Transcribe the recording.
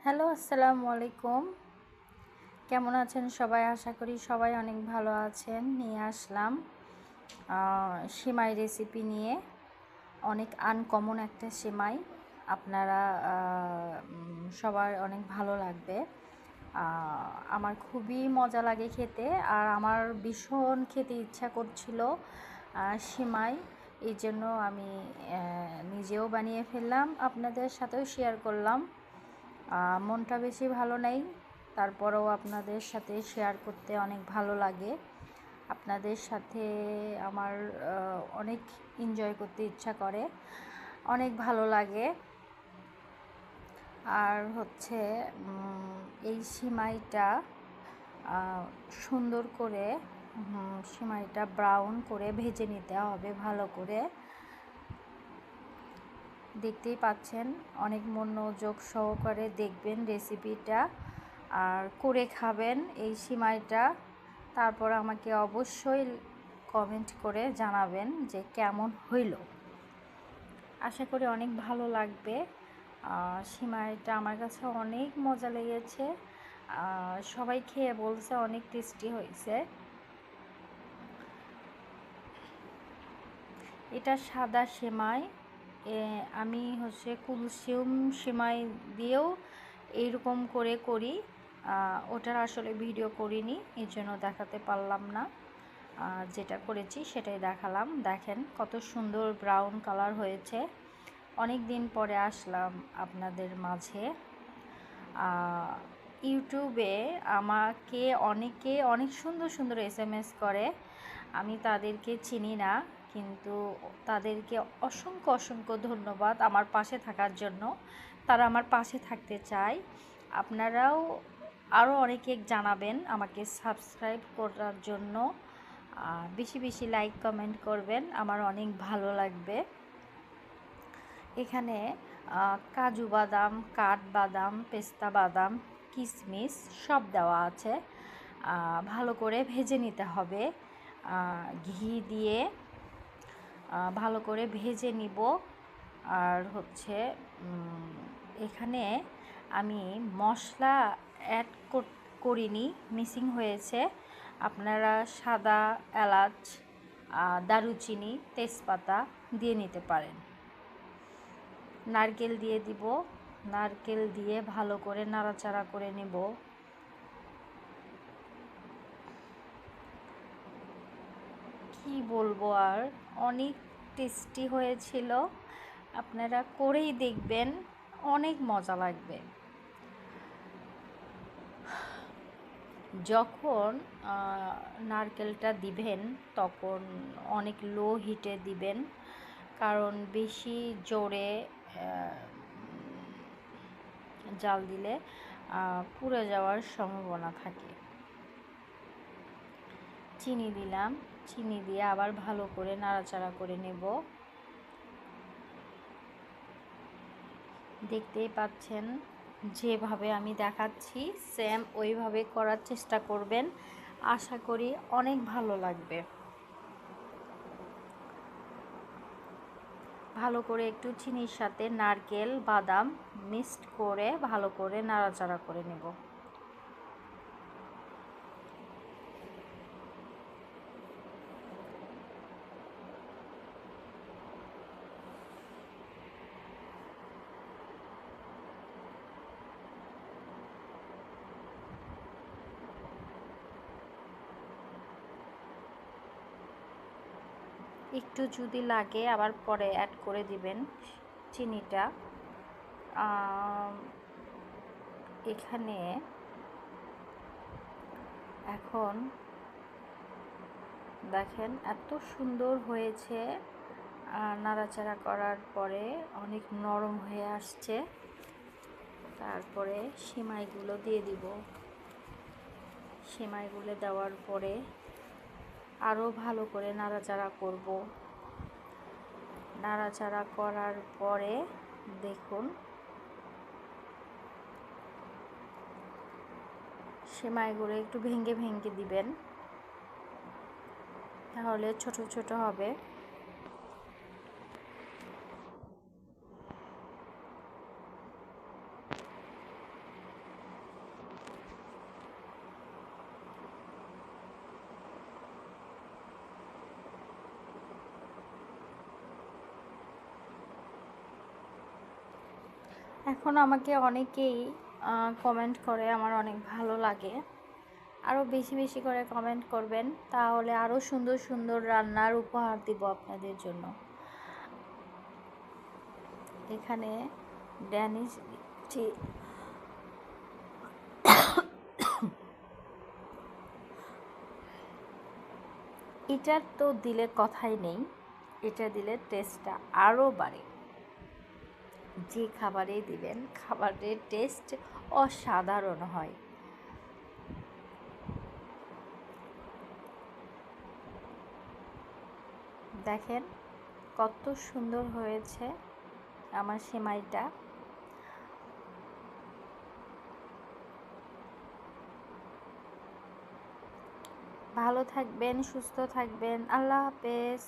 Hello, আসসালামু আলাইকুম। কেমন আছেন সবাই? আশা করি সবাই অনেক ভালো আছেন। নিয়ে আসলাম সেমাই রেসিপি নিয়ে। অনেক আনকমন একটা সেমাই। আপনারা সবার অনেক ভালো লাগবে। আমার খুবই মজা লাগে খেতে, আর আমার ভীষণ খেতে ইচ্ছা করছিল সেমাই। এই জন্য আমি নিজেও বানিয়ে ফেললাম, আপনাদের সাথেও শেয়ার করলাম। মনটা বেশি ভালো নেই, তারপরেও আপনাদের সাথে শেয়ার করতে অনেক ভালো লাগে। আপনাদের সাথে আমার অনেক এনজয় করতে ইচ্ছা করে, অনেক ভালো লাগে। আর হচ্ছে এই সিমাইটা সুন্দর করে সিমাইটা ব্রাউন করে ভেজে নিতে হবে ভালো করে। দেখতেই পাচ্ছেন, অনেক মনোযোগ সহকারে দেখবেন রেসিপিটা আর করে খাবেন এই সিমাইটা। তারপর আমাকে অবশ্যই কমেন্ট করে জানাবেন যে কেমন হইল। আশা করি অনেক ভালো লাগবে। সিমাইটা আমার কাছে অনেক মজা লেগেছে, সবাই খেয়ে বলছে অনেক টেস্টি হয়েছে। এটা সাদা সেমাই। আমি হচ্ছে কুলসুম সেমাই দিয়েও এইরকম করে করি। ওটার আসলে ভিডিও করিনি, এই জন্য দেখাতে পারলাম না। যেটা করেছি সেটাই দেখালাম। দেখেন কত সুন্দর ব্রাউন কালার হয়েছে। অনেক দিন পরে আসলাম আপনাদের মাঝে। ইউটিউবে আমাকে অনেকে অনেক সুন্দর সুন্দর SMS করে, আমি তাদেরকে চিনি না, কিন্তু তাদেরকে অসংখ্য অসংখ্য ধন্যবাদ আমার পাশে থাকার জন্য। তারা আমার পাশে থাকতে চায়। আপনারাও আরও অনেকে জানাবেন আমাকে সাবস্ক্রাইব করার জন্য। বেশি বেশি লাইক কমেন্ট করবেন, আমার অনেক ভালো লাগবে। এখানে কাজু বাদাম, কাঠবাদাম, পেস্তা বাদাম, কিশমিশ সব দেওয়া আছে। ভালো করে ভেজে নিতে হবে ঘি দিয়ে। ভালো করে ভেজে নিব। আর হচ্ছে এখানে আমি মশলা অ্যাড করিনি, মিসিং হয়েছে। আপনারা সাদা এলাচ, দারুচিনি, তেজপাতা দিয়ে নিতে পারেন। নারকেল দিয়ে দিব। নারকেল দিয়ে ভালো করে নাড়াচাড়া করে নেব। কি বলবো আর, অনেক টেস্টি হয়েছিল। আপনারা করেই দেখবেন, অনেক মজা লাগবে। যখন নারকেলটা দিবেন তখন অনেক লো হিটে দিবেন, কারণ বেশি জোরে জাল দিলে পুড়ে যাওয়ার সম্ভাবনা থাকে। চিনি দিলাম, চিনি দিয়ে আবার ভালো করে নাড়াচাড়া করে নেব। দেখতেই পাচ্ছেন যেভাবে আমি দেখাচ্ছি সেম ওইভাবে করার চেষ্টা করবেন, আশা করি অনেক ভালো লাগবে। ভালো করে একটু চিনির সাথে নারকেল বাদাম মিক্সড করে ভালো করে নাড়াচাড়া করে নেব। একটু যদি লাগে আবার পরে অ্যাড করে দিবেন চিনিটা। এখানে এখন দেখেন এত সুন্দর হয়েছে। নাড়াচাড়া করার পরে অনেক নরম হয়ে আসছে। তারপরে সেমাইগুলো দিয়ে দিব। সেমাইগুলো দেওয়ার পরে আরও ভালো করে নাড়াচাড়া করব। নাড়াচাড়া করার পরে দেখুন সেমাইগুলো একটু ভেঙে ভেঙে দিবেন, তাহলে ছোট ছোট হবে। এখন আমাকে অনেকেই কমেন্ট করে, আমার অনেক ভালো লাগে। আরও বেশি বেশি করে কমেন্ট করবেন, তাহলে আরও সুন্দর সুন্দর রান্নার উপহার দিব আপনাদের জন্য। এখানে ড্যানিশ দিচ্ছি, এটার তো দিলে কথাই নেই, এটা দিলে টেস্টটা আরও বাড়ে। যে খাবারে দিবেন খাবারের টেস্ট অসাধারণ হয়। দেখেন কত সুন্দর হয়েছে আমার সেমাইটা। ভালো থাকবেন, সুস্থ থাকবেন, আল্লাহ হাফেজ।